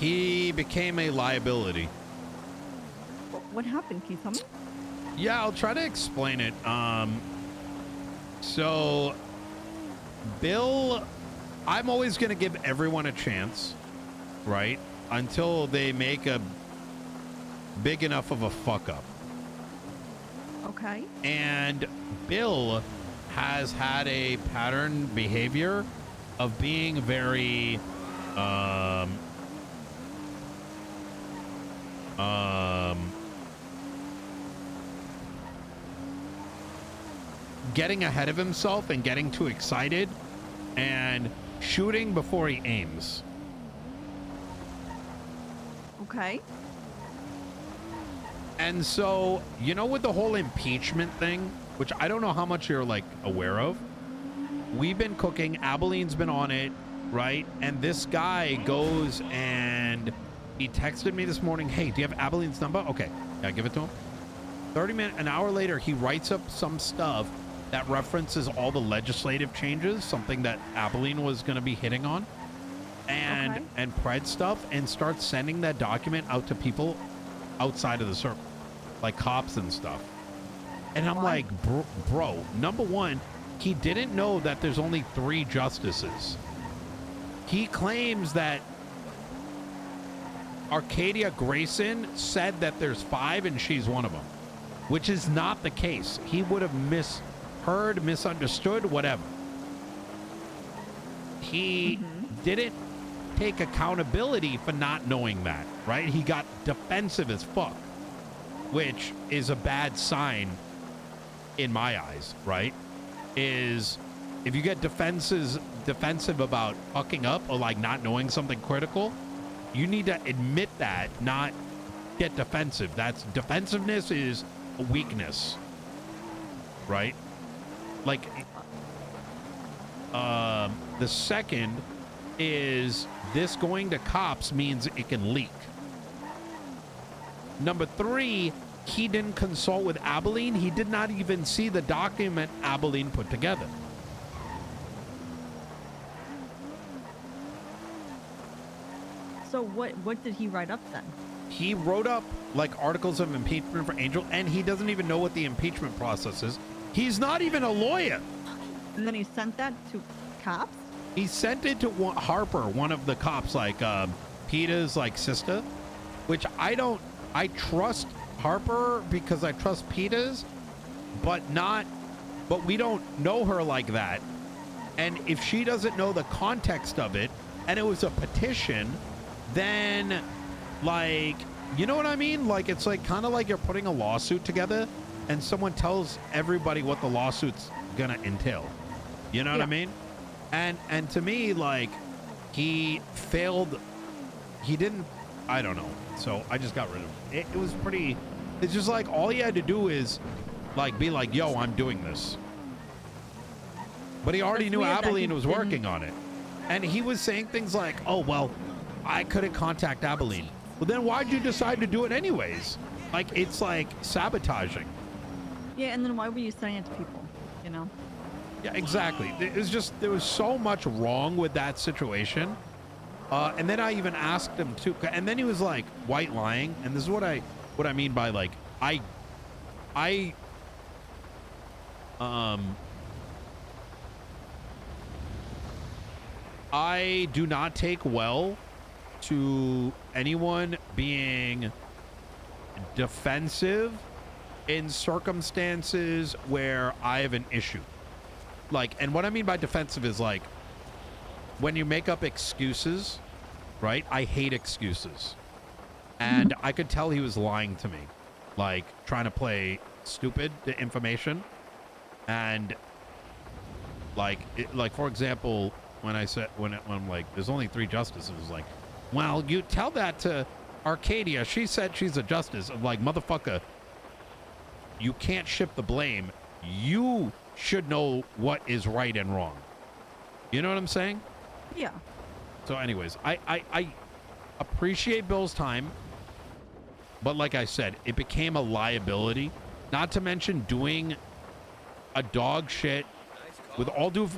He became a liability. What happened? Can you tell me? Yeah, I'll try to explain it. So Bill, I'm always going to give everyone a chance, right? Until they make a big enough of a fuck up. Okay. And Bill has had a pattern behavior of being very getting ahead of himself and getting too excited and shooting before he aims. Okay. And so, you know, with the whole impeachment thing, which I don't know how much you're like aware of, we've been cooking, Abilene's been on it, right? And this guy goes and he texted me this morning, hey, do you have Abilene's number? Okay, yeah, give it to him. 30 minutes, an hour later, he writes up some stuff that references all the legislative changes, something that Abilene was going to be hitting on, and Pred stuff, and starts sending that document out to people outside of the circle, like cops and stuff. And I'm like, bro, number one, he didn't know that there's only 3 justices. He claims that Arcadia Grayson said that there's 5 and she's one of them, which is not the case. He would have misheard, misunderstood, whatever. He didn't take accountability for not knowing that, right? He got defensive as fuck, which is a bad sign in my eyes, right? Is if you get defensive about fucking up or like not knowing something critical, you need to admit that, not get defensive. That's defensiveness is a weakness, right? Like, the second is this going to cops means it can leak. Number 3, he didn't consult with Abilene. He did not even see the document Abilene put together. So what did he write up then? He wrote up like articles of impeachment for Angel, and he doesn't even know what the impeachment process is. He's not even a lawyer. And then he sent that to cops? He sent it to Harper, one of the cops, like Peter's like sister, which I trust Harper because I trust Peter's, but we don't know her like that. And if she doesn't know the context of it, and it was a petition, then like, you know what I mean? Like, it's like kind of like you're putting a lawsuit together and someone tells everybody what the lawsuit's gonna entail. You know what I mean? And to me, like, he failed. He didn't, I don't know. So I just got rid of it. It was pretty, it's just like all he had to do is like be like, yo, I'm doing this. But he already knew Abilene was working on it. And he was saying things like, oh, well, I couldn't contact Abilene. Well, then why'd you decide to do it anyways? Like, it's like sabotaging. Yeah, and then why were you sending it to people, you know? Yeah, exactly. It was just, there was so much wrong with that situation. And then I even asked him too, and then he was like white lying. And this is what I mean by like, I do not take well to anyone being defensive in circumstances where I have an issue. Like, and what I mean by defensive is like when you make up excuses, right? I hate excuses. And I could tell he was lying to me, like trying to play stupid information. And like, for example, when I said, when I'm like, there's only 3 justices, like, well, you tell that to Arcadia. She said she's a justice. I'm like, motherfucker, you can't shift the blame. You should know what is right and wrong. You know what I'm saying? Yeah. So anyways, I appreciate Bill's time, but like I said, it became a liability. Not to mention doing a dog shit, with all due,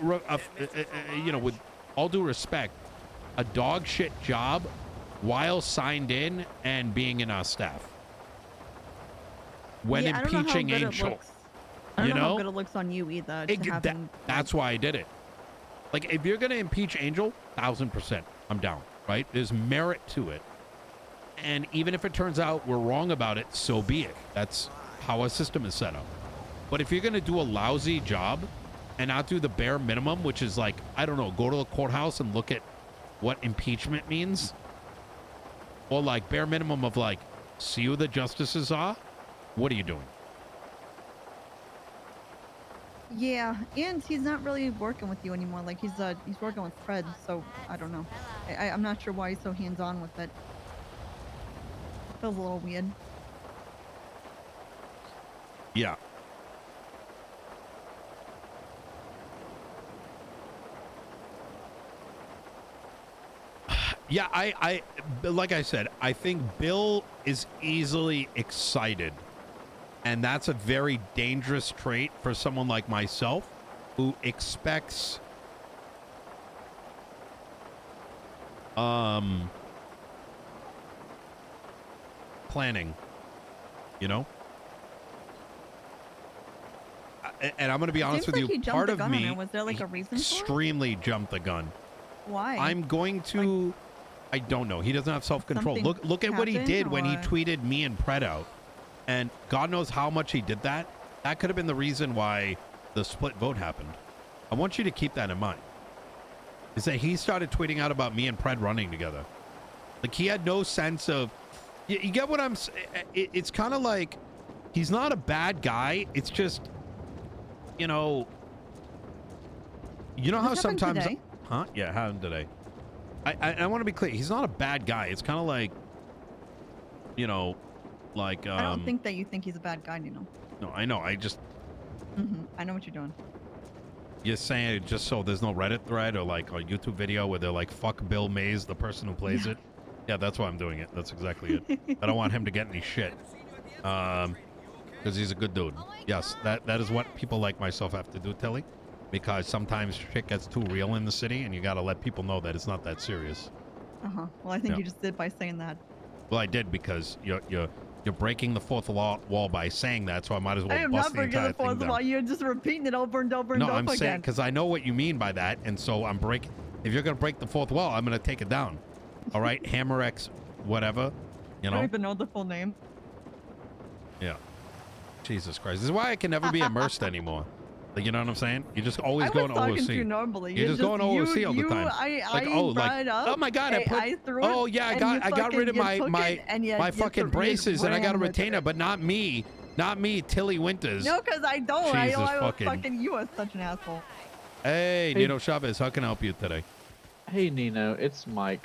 with all due respect, a dog shit job while signed in and being in our staff. When Yeah, I don't know how impeaching good it Angel. looks. I don't know how good it looks on you either. That's why I did it. Like, if you're going to impeach Angel, 1000%, I'm down, right? There's merit to it. And even if it turns out we're wrong about it, so be it. That's how our system is set up. But if you're going to do a lousy job and not do the bare minimum, which is like, I don't know, go to the courthouse and look at what impeachment means, or like bare minimum of like, see who the justices are, what are you doing? Yeah, and he's not really working with you anymore. Like he's working with Fred, so I don't know. I'm not sure why he's so hands-on with it. Feels a little weird. Yeah. Yeah, I like I said, I think Bill is easily excited. And that's a very dangerous trait for someone like myself who expects planning, you know? And I'm going to be honest with you, part of me was there like a reason extremely jumped the gun. Why? I'm going to like, I don't know. He doesn't have self-control. Look at what he did when he tweeted me and Pred out. And God knows how much he did that. That could have been the reason why the split vote happened. I want you to keep that in mind. Is that he started tweeting out about me and Pred running together. Like, he had no sense of... You get what I'm saying? It's kind of like, he's not a bad guy. It's just, you know how sometimes... Today? Huh? Yeah, it happened today. I want to be clear. He's not a bad guy. It's kind of like, you know... Like, I don't think that you think he's a bad guy, Nino. No, I know. I just... I know what you're doing. You're saying it just so there's no Reddit thread or like a YouTube video where they're like, fuck Bill Mays, the person who plays it. Yeah, that's why I'm doing it. That's exactly it. I don't want him to get any shit. Because he's a good dude. Yes, that is what people like myself have to do, Tilly. Because sometimes shit gets too real in the city and you got to let people know that it's not that serious. Well, I think you just did by saying that. Well, I did because you're breaking the fourth wall by saying that, so I might as well bust the entire thing down. I am not breaking the fourth wall. You're just repeating it over and over and over again. No, I'm saying because I know what you mean by that, and so I'm breaking. If you're gonna break the fourth wall, I'm gonna take it down. All right, Hammer X, whatever. You know. I don't even know the full name. Yeah. Jesus Christ! This is why I can never be immersed anymore. Like, you know what I'm saying? You're just always going OOC. You're just going OOC all the time. Oh my God! I got rid of my fucking braces and I got a retainer, but not me. Not me, Tilly Winters. No, because I don't. I was fucking you are such an asshole. Hey, Nino Chavez, how can I help you today? Hey, Nino, it's Mike.